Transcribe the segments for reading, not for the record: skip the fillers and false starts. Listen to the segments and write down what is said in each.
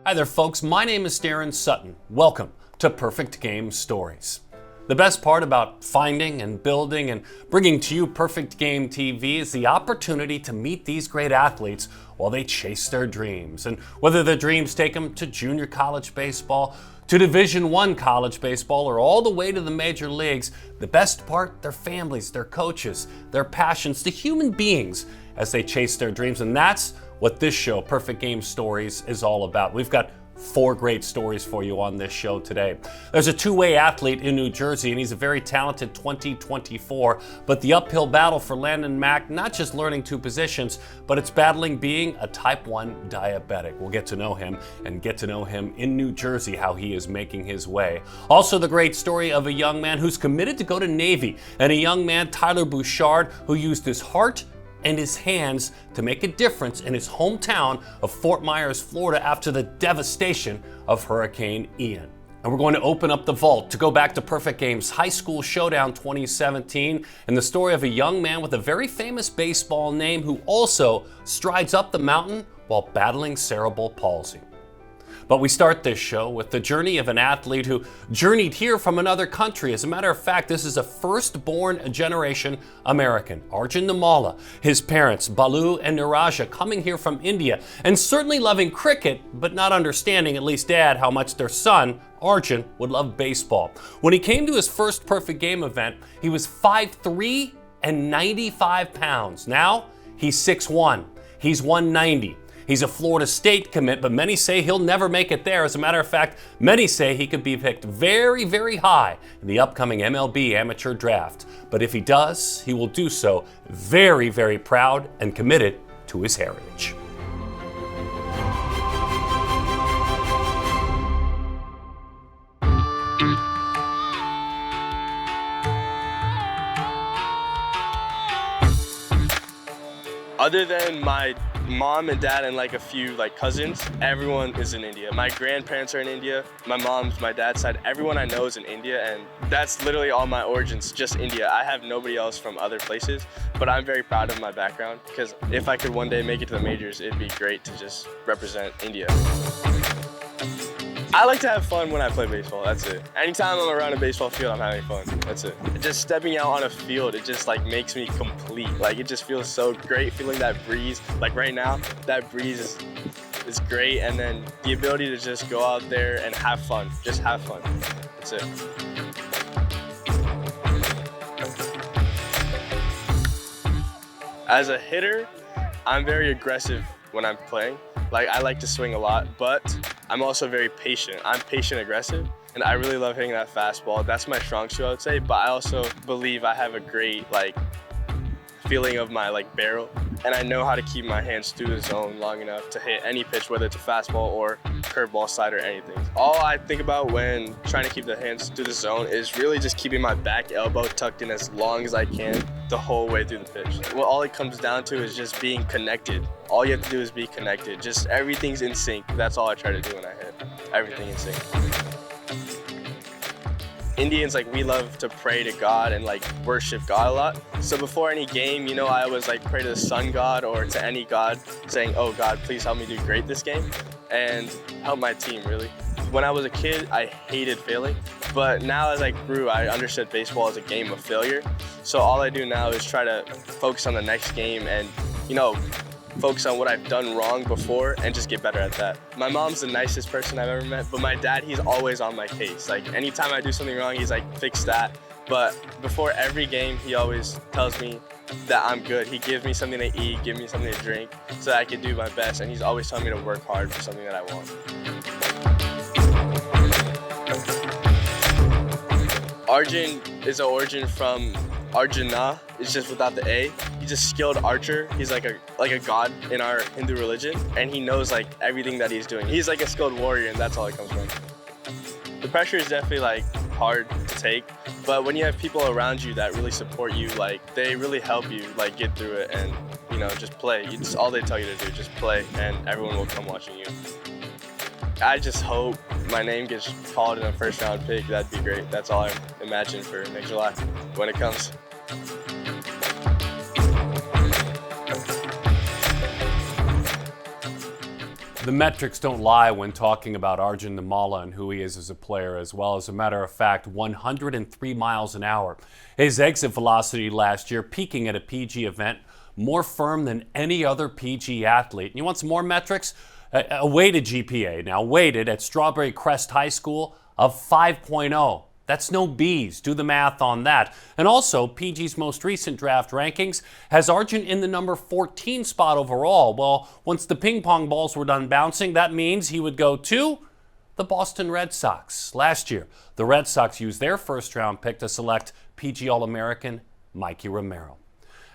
Hi there, folks. My name is Darren Sutton. Welcome to Perfect Game Stories. The best part about finding and building and bringing to you Perfect Game TV is the opportunity to meet these great athletes while they chase their dreams. And whether their dreams take them to junior college baseball, to Division I college baseball, or all the way to the major leagues, the best part, their families, their coaches, their passions, the human beings as they chase their dreams. And that's what this show, Perfect Game Stories, is all about. We've got 4 great stories for you on this show today. There's a two-way athlete in New Jersey, and he's a very talented 2024, but the uphill battle for Landon Mack, not just learning 2 positions, but it's battling being a type 1 diabetic. We'll get to know him and get to know him in New Jersey, how he is making his way. Also, the great story of a young man who's committed to go to Navy, and a young man, Tyler Bouchard, who used his heart and his hands to make a difference in his hometown of Fort Myers, Florida, after the devastation of Hurricane Ian. And we're going to open up the vault to go back to Perfect Game's High School Showdown 2017 and the story of a young man with a very famous baseball name who also strides up the mountain while battling cerebral palsy. But we start this show with the journey of an athlete who journeyed here from another country. As a matter of fact, this is a first-born generation American, Arjun Nimmala. His parents, Balu and Niraja, coming here from India and certainly loving cricket, but not understanding, at least Dad, how much their son, Arjun, would love baseball. When he came to his first Perfect Game event, he was 5'3" and 95 pounds. Now, he's 6'1". He's 190. He's a Florida State commit, but many say he'll never make it there. As a matter of fact, many say he could be picked very, very high in the upcoming MLB amateur draft. But if he does, he will do so very, very proud and committed to his heritage. Other than my mom and dad and like a few like cousins, everyone is in India. My grandparents are in India, my dad's side, everyone I know is in India, and that's literally all my origins, just India. I have nobody else from other places, but I'm very proud of my background because if I could one day make it to the majors, it'd be great to just represent India. I like to have fun when I play baseball, that's it. Anytime I'm around a baseball field, I'm having fun, that's it. Just stepping out on a field, it just like makes me complete. Like it just feels so great feeling that breeze. Like right now, that breeze is great, and then the ability to just go out there and have fun, just have fun, that's it. As a hitter, I'm very aggressive when I'm playing. Like I like to swing a lot, but I'm also very patient. I'm patient aggressive, and I really love hitting that fastball. That's my strong suit, I would say, but I also believe I have a great like feeling of my like barrel, and I know how to keep my hands through the zone long enough to hit any pitch, whether it's a fastball or curveball, slider, anything. All I think about when trying to keep the hands through the zone is really just keeping my back elbow tucked in as long as I can the whole way through the pitch. Well, all it comes down to is just being connected. All you have to do is be connected. Just everything's in sync. That's all I try to do when I hit. Everything in sync. Indians, like, we love to pray to God and like worship God a lot. So before any game, you know, I always like pray to the sun god or to any god saying, oh God, please help me do great this game and help my team, really. When I was a kid, I hated failing, but now as I grew, I understood baseball as a game of failure. So all I do now is try to focus on the next game and, you know, focus on what I've done wrong before and just get better at that. My mom's the nicest person I've ever met, but my dad, he's always on my case. Like anytime I do something wrong, he's like, fix that. But before every game, he always tells me that I'm good. He gives me something to eat, give me something to drink so that I can do my best. And he's always telling me to work hard for something that I want. Arjun is an origin from Arjuna, it's just without the A. He's a skilled archer. He's like a god in our Hindu religion, and he knows like everything that he's doing. He's like a skilled warrior, and that's all it comes from. The pressure is definitely like hard to take, but when you have people around you that really support you, like they really help you like get through it and, you know, just play. It's all they tell you to do, just play, and everyone will come watching you. I just hope my name gets called in a first round pick. That'd be great. That's all I imagine for next July when it comes. The metrics don't lie when talking about Arjun Nimmala and who he is as a player as well. As a matter of fact, 103 miles an hour. His exit velocity last year, peaking at a PG event, more firm than any other PG athlete. And you want some more metrics? A weighted GPA, now weighted at Strawberry Crest High School of 5.0. That's no B's. Do the math on that. And also, PG's most recent draft rankings has Arjun in the number 14 spot overall. Well, once the ping pong balls were done bouncing, that means he would go to the Boston Red Sox. Last year, the Red Sox used their first-round pick to select PG All-American Mikey Romero.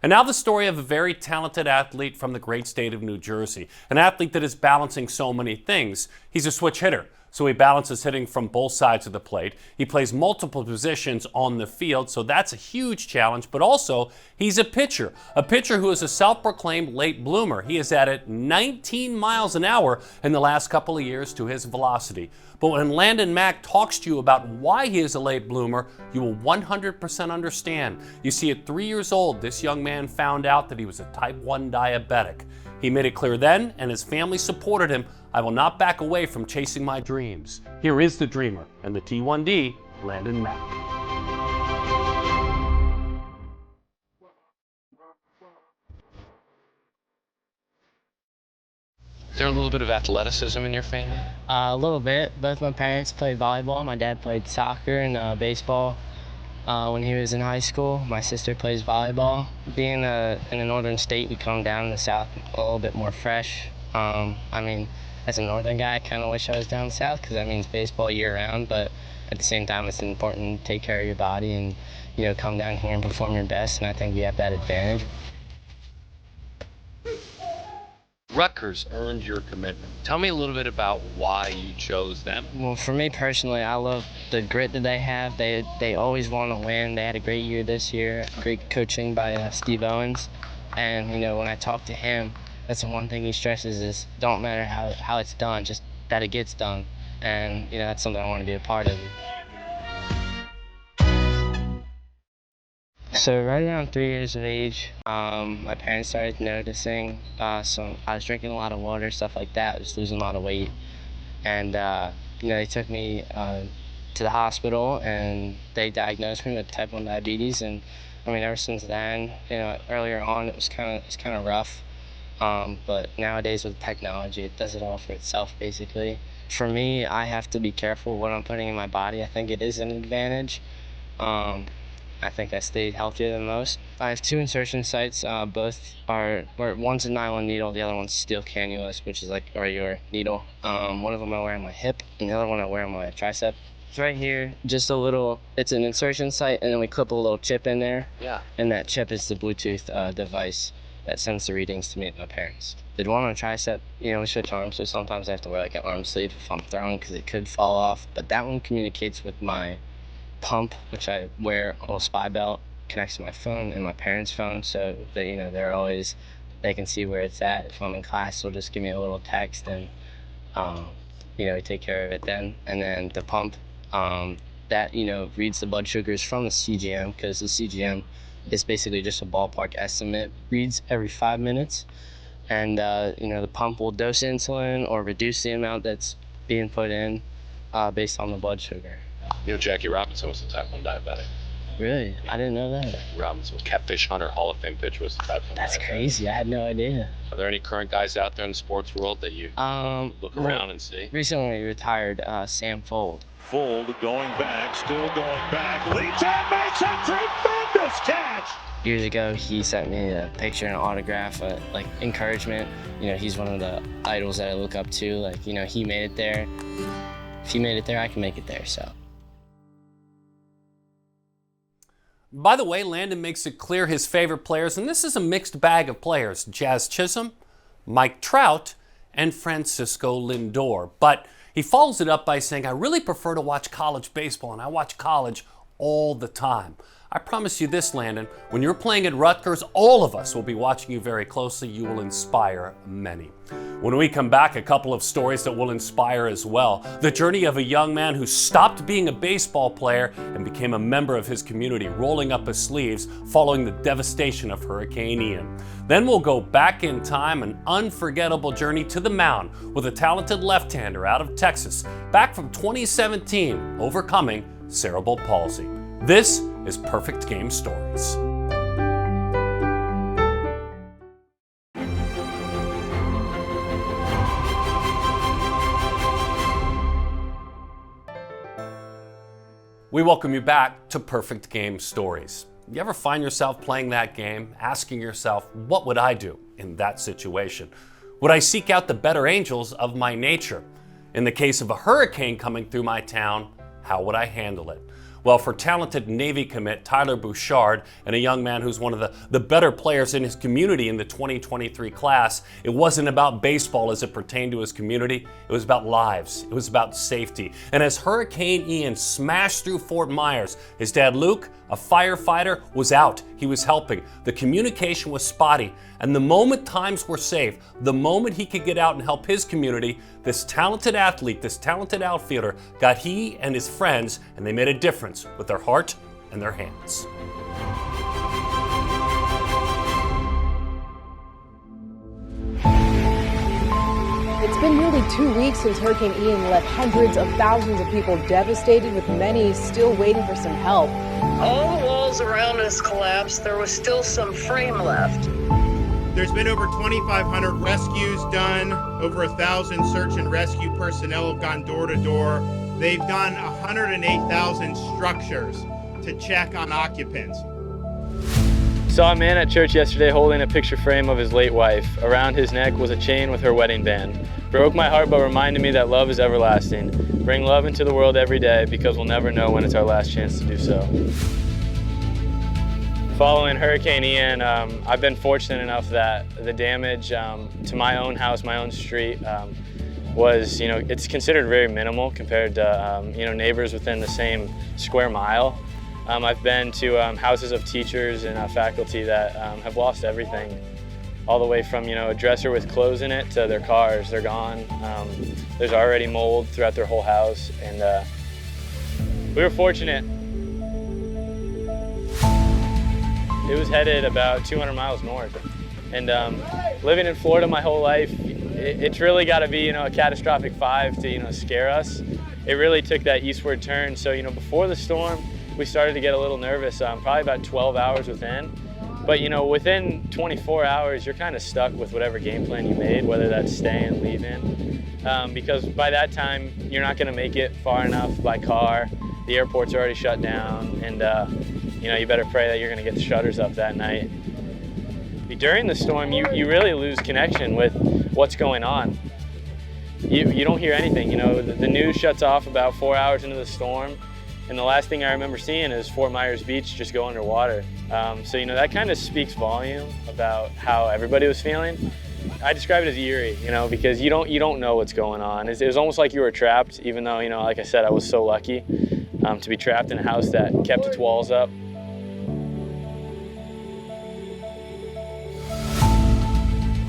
And now the story of a very talented athlete from the great state of New Jersey, an athlete that is balancing so many things. He's a switch hitter, so he balances hitting from both sides of the plate. He plays multiple positions on the field, so that's a huge challenge, but also he's a pitcher who is a self-proclaimed late bloomer. He has added 19 miles an hour in the last couple of years to his velocity. But when Landon Mack talks to you about why he is a late bloomer, you will 100% understand. You see, at 3 years old, this young man found out that he was a type 1 diabetic. He made it clear then, and his family supported him. I will not back away from chasing my dreams. Here is the dreamer and the T1D, Landon Mack. Is there a little bit of athleticism in your family? A little bit. Both my parents played volleyball. My dad played soccer and baseball when he was in high school. My sister plays volleyball. Being in a northern state, we come down in the south a little bit more fresh. As a northern guy, I kind of wish I was down south because that means baseball year-round. But at the same time, it's important to take care of your body and come down here and perform your best. And I think we have that advantage. Rutgers earned your commitment. Tell me a little bit about why you chose them. Well, for me personally, I love the grit that they have. They always want to win. They had a great year this year. Great coaching by Steve Owens. And, when I talk to him, that's the one thing he stresses is don't matter how it's done, just that it gets done. And, that's something I want to be a part of. So right around 3 years of age, my parents started noticing I was drinking a lot of water, stuff like that. I was losing a lot of weight. And, they took me to the hospital and they diagnosed me with type 1 diabetes. And, ever since then, earlier on it was kind of rough. But nowadays with technology, it does it all for itself, basically. For me, I have to be careful what I'm putting in my body. I think it is an advantage. I think I stayed healthier than most. I have 2 insertion sites. Both are, one's a nylon needle, the other one's steel cannulas, which is like a regular needle. One of them I wear on my hip, and the other one I wear on my tricep. It's right here, just it's an insertion site, and then we clip a little chip in there. Yeah. And that chip is the Bluetooth device that sends the readings to me and my parents. The one on tricep, we switch arms, so sometimes I have to wear like an arm sleeve if I'm throwing because it could fall off. But that one communicates with my pump, which I wear a little spy belt, connects to my phone and my parents' phone, so that they can see where it's at. If I'm in class, they'll just give me a little text and we take care of it then. And then the pump that reads the blood sugars from the CGM, because the CGM is basically just a ballpark estimate, reads every 5 minutes, and the pump will dose insulin or reduce the amount that's being put in based on the blood sugar. Jackie Robinson was a type 1 diabetic. Really? I didn't know that. Robinson was catfish hunter, Hall of Fame pitcher, was a type 1 That's diabetic. crazy. I had no idea. Are there any current guys out there in the sports world that you look around and see? Recently retired Sam Fold. Fold going back, still going back, leaps and makes a tremendous catch! Years ago, he sent me a picture and an autograph, encouragement. He's one of the idols that I look up to. He made it there. If he made it there, I can make it there, so. By the way, Landon makes it clear his favorite players, and this is a mixed bag of players: Jazz Chisholm, Mike Trout, and Francisco Lindor. But he follows it up by saying, I really prefer to watch college baseball, and I watch college all the time. I promise you this, Landon, when you're playing at Rutgers, all of us will be watching you very closely. You will inspire many. When we come back, a couple of stories that will inspire as well. The journey of a young man who stopped being a baseball player and became a member of his community, rolling up his sleeves following the devastation of Hurricane Ian. Then we'll go back in time, an unforgettable journey to the mound with a talented left-hander out of Texas, back from 2017, overcoming cerebral palsy. This is Perfect Game Stories. We welcome you back to Perfect Game Stories. You ever find yourself playing that game, asking yourself, what would I do in that situation? Would I seek out the better angels of my nature? In the case of a hurricane coming through my town, how would I handle it? Well, for talented Navy commit Tyler Bouchard and a young man who's one of the better players in his community in the 2023 class, it wasn't about baseball as it pertained to his community. It was about lives. It was about safety. And as Hurricane Ian smashed through Fort Myers, his dad Luke, a firefighter, was out. He was helping. The communication was spotty. And the moment times were safe, the moment he could get out and help his community, this talented athlete, this talented outfielder, got he and his friends, and they made a difference with their heart and their hands. It's been nearly 2 weeks since Hurricane Ian left hundreds of thousands of people devastated, with many still waiting for some help. All the walls around us collapsed. There was still some frame left. There's been over 2,500 rescues done. Over 1,000 search and rescue personnel have gone door to door. They've done 108,000 structures to check on occupants. Saw a man at church yesterday holding a picture frame of his late wife. Around his neck was a chain with her wedding band. Broke my heart, but reminded me that love is everlasting. Bring love into the world every day, because we'll never know when it's our last chance to do so. Following Hurricane Ian, I've been fortunate enough that the damage to my own house, my own street, was, it's considered very minimal compared to, neighbors within the same square mile. I've been to houses of teachers and faculty that have lost everything, all the way from, a dresser with clothes in it to their cars. They're gone. There's already mold throughout their whole house, and we were fortunate. It was headed about 200 miles north. And living in Florida my whole life, it's really got to be, a catastrophic 5 to, scare us. It really took that eastward turn. So, before the storm, we started to get a little nervous, probably about 12 hours within. But, within 24 hours, you're kind of stuck with whatever game plan you made, whether that's staying, leaving. Because by that time, you're not going to make it far enough by car. The airport's already shut down, and you better pray that you're going to get the shutters up that night. During the storm, you really lose connection with what's going on. You don't hear anything. The news shuts off about 4 hours into the storm, and the last thing I remember seeing is Fort Myers Beach just go underwater. So that kind of speaks volume about how everybody was feeling. I describe it as eerie, because you don't know what's going on. It was almost like you were trapped, even though, like I said, I was so lucky to be trapped in a house that kept its walls up.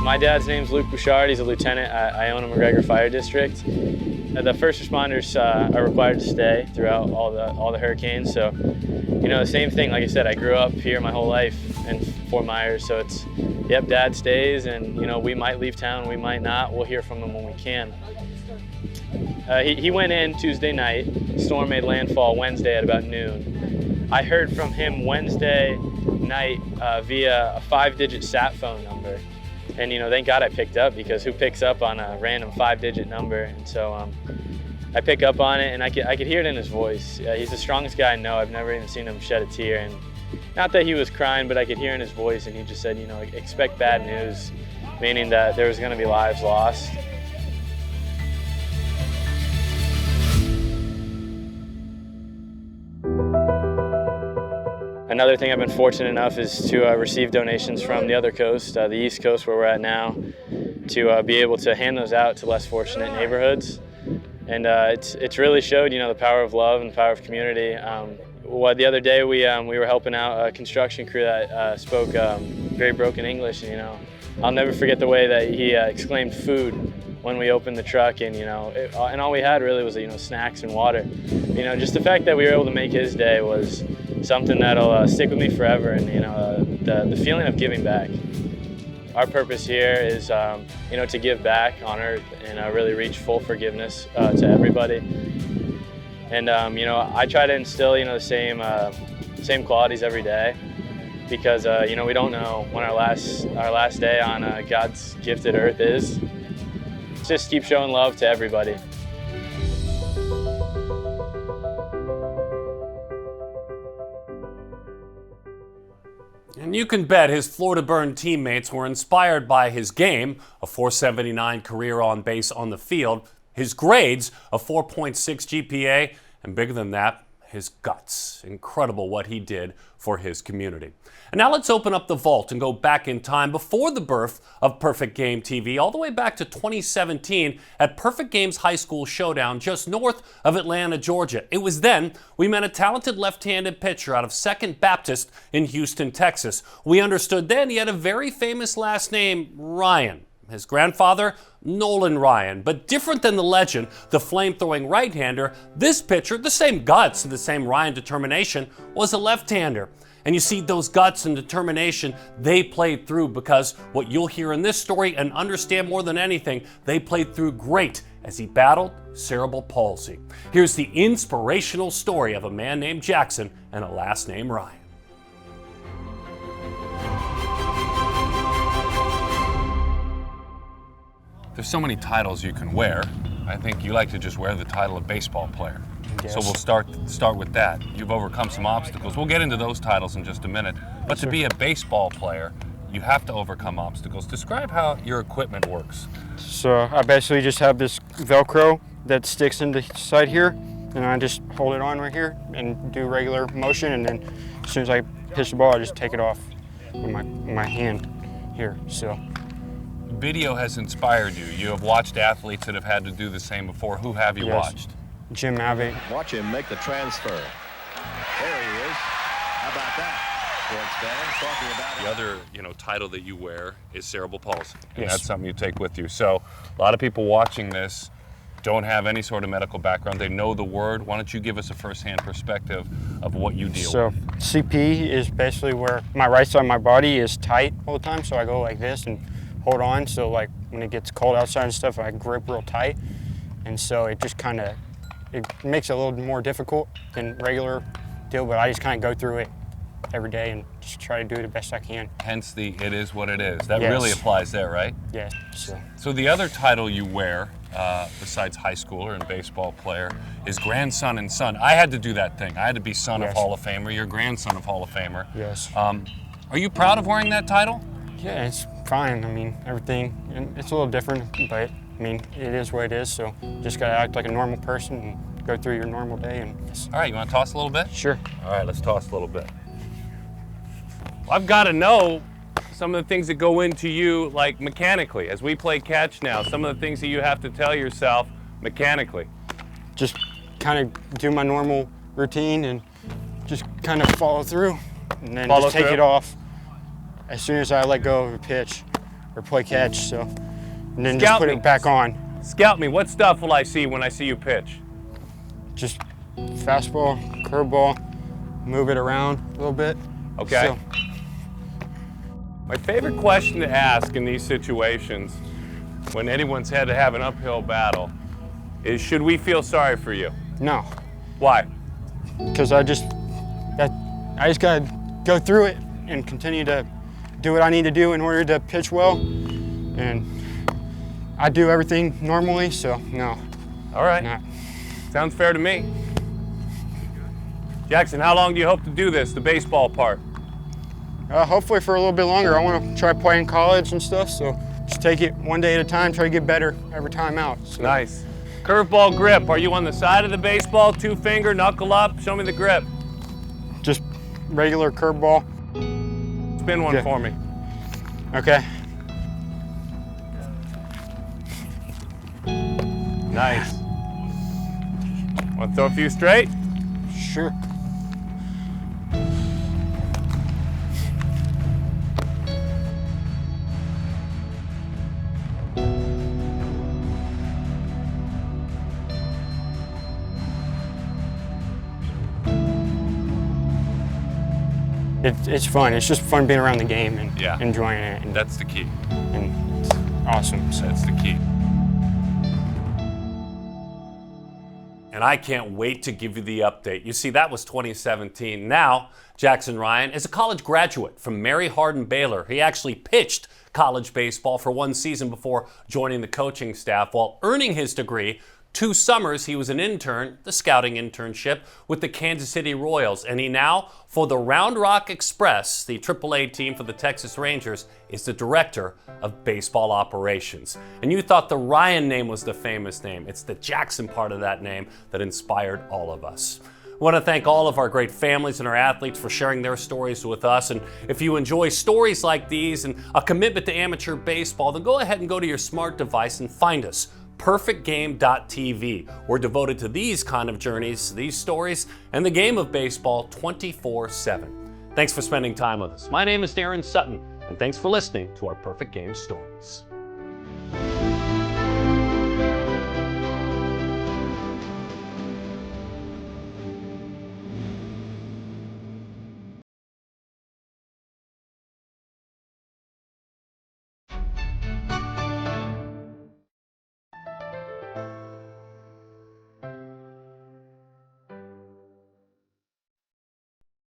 My dad's name's Luke Bouchard. He's a lieutenant at Iona McGregor Fire District. The first responders are required to stay throughout all the hurricanes. So, the same thing. Like I said, I grew up here my whole life in Fort Myers. So it's, yep, Dad stays, and we might leave town, we might not. We'll hear from him when we can. He went in Tuesday night. Storm made landfall Wednesday at about noon. I heard from him Wednesday night via a 5-digit sat phone number. And thank God I picked up, because who picks up on a random 5-digit number? And so I pick up on it, and I could hear it in his voice. He's the strongest guy I know. I've never even seen him shed a tear. And not that he was crying, but I could hear in his voice, and he just said, expect bad news, meaning that there was going to be lives lost. Another thing I've been fortunate enough is to receive donations from the other coast, the East Coast where we're at now, to be able to hand those out to less fortunate neighborhoods. And it's really showed, the power of love and the power of community. the other day we were helping out a construction crew that spoke very broken English, and I'll never forget the way that he exclaimed food when we opened the truck, and and all we had really was snacks and water. Just the fact that we were able to make his day was something that'll stick with me forever, and the feeling of giving back. Our purpose here is to give back on earth and really reach full forgiveness to everybody. And I try to instill the same qualities every day, because we don't know when our last day on God's gifted earth is. Just keep showing love to everybody. And you can bet his Florida Burn teammates were inspired by his game, a .479 career on base on the field, his grades, a 4.6 GPA, and bigger than that, his guts. Incredible what he did for his community. And now let's open up the vault and go back in time before the birth of Perfect Game TV, all the way back to 2017 at Perfect Game's High School Showdown just north of Atlanta, Georgia. It was then we met a talented left-handed pitcher out of Second Baptist in Houston, Texas. We understood then he had a very famous last name, Ryan. His grandfather, Nolan Ryan. But different than the legend, the flame-throwing right-hander, this pitcher, the same guts and the same Ryan determination, was a left-hander. And you see, those guts and determination, they played through, because what you'll hear in this story and understand more than anything, they played through great as he battled cerebral palsy. Here's the inspirational story of a man named Jackson and a last name Ryan. There's so many titles you can wear. I think you like to just wear the title of baseball player. Yes. So we'll start with that. You've overcome some obstacles. We'll get into those titles in just a minute. But to be a baseball player, you have to overcome obstacles. Describe how your equipment works. So I basically just have this Velcro that sticks in the side here, and I just hold it on right here and do regular motion, and then as soon as I pitch the ball, I just take it off with my hand here. So. Video has inspired you. You have watched athletes that have had to do the same before. Who have you watched? Jim Abbott. Watch him make the transfer. There he is. How about that? Sports fans talking about the other, title that you wear is cerebral palsy. And Yes. that's something you take with you. So a lot of people watching this don't have any sort of medical background. They know the word. Why don't you give us a first-hand perspective of what you deal with? So CP is basically where my right side of my body is tight all the time, so I go like this and hold on, so like when it gets cold outside and stuff, I grip real tight, and so it just kind of, it makes it a little more difficult than regular deal, but I just kind of go through it every day and just try to do it the best I can. Hence the it is what it is. That Yes. really applies there, right? Yeah. So the other title you wear, besides high schooler and baseball player, is grandson and son. I had to do that thing. I had to be son of Yes. Hall of Famer. You're grandson of Hall of Famer. Yes. Are you proud of wearing that title? Yeah, it's fine. I mean, everything, and it's a little different, but I mean, it is what it is, so just gotta act like a normal person and go through your normal day. And all right, you wanna toss a little bit? Sure. All right, let's toss a little bit. Well, I've gotta know some of the things that go into you, like mechanically. As we play catch now, some of the things that you have to tell yourself mechanically. Just kind of do my normal routine and just kind of follow through, and then just take it off as soon as I let go of a pitch or play catch, so, and then just put it back on. Scout me, what stuff will I see when I see you pitch? Just fastball, curveball, move it around a little bit. Okay. So, my favorite question to ask in these situations, when anyone's had to have an uphill battle, is should we feel sorry for you? no, Why? because I just gotta go through it and continue to do what I need to do in order to pitch well, and I do everything normally, so no. All right. Not. Sounds fair to me. Jackson, how long do you hope to do this, the baseball part? Hopefully for a little bit longer. I want to try playing college and stuff, so just take it one day at a time, try to get better every time out. So. Nice. Curveball grip, are you on the side of the baseball, two finger, knuckle up? Show me the grip. Just regular curveball. Spin one for me. Okay. Nice. Want to throw a few straight? Sure. It's fun. It's just fun being around the game and enjoying it. And That's the key. and it's awesome. So. That's the key. And I can't wait to give you the update. You see, that was 2017. Now, Jackson Ryan is a college graduate from Mary Hardin Baylor. He actually pitched college baseball for one season before joining the coaching staff. While earning his degree, 2 summers he was an intern, the scouting internship, with the Kansas City Royals. And he now, for the Round Rock Express, the AAA team for the Texas Rangers, is the director of baseball operations. And you thought the Ryan name was the famous name. It's the Jackson part of that name that inspired all of us. I want to thank all of our great families and our athletes for sharing their stories with us. And if you enjoy stories like these and a commitment to amateur baseball, then go ahead and go to your smart device and find us. perfectgame.tv. We're devoted to these kind of journeys, these stories, and the game of baseball 24/7. Thanks for spending time with us. My name is Darren Sutton, and thanks for listening to our Perfect Game Stories.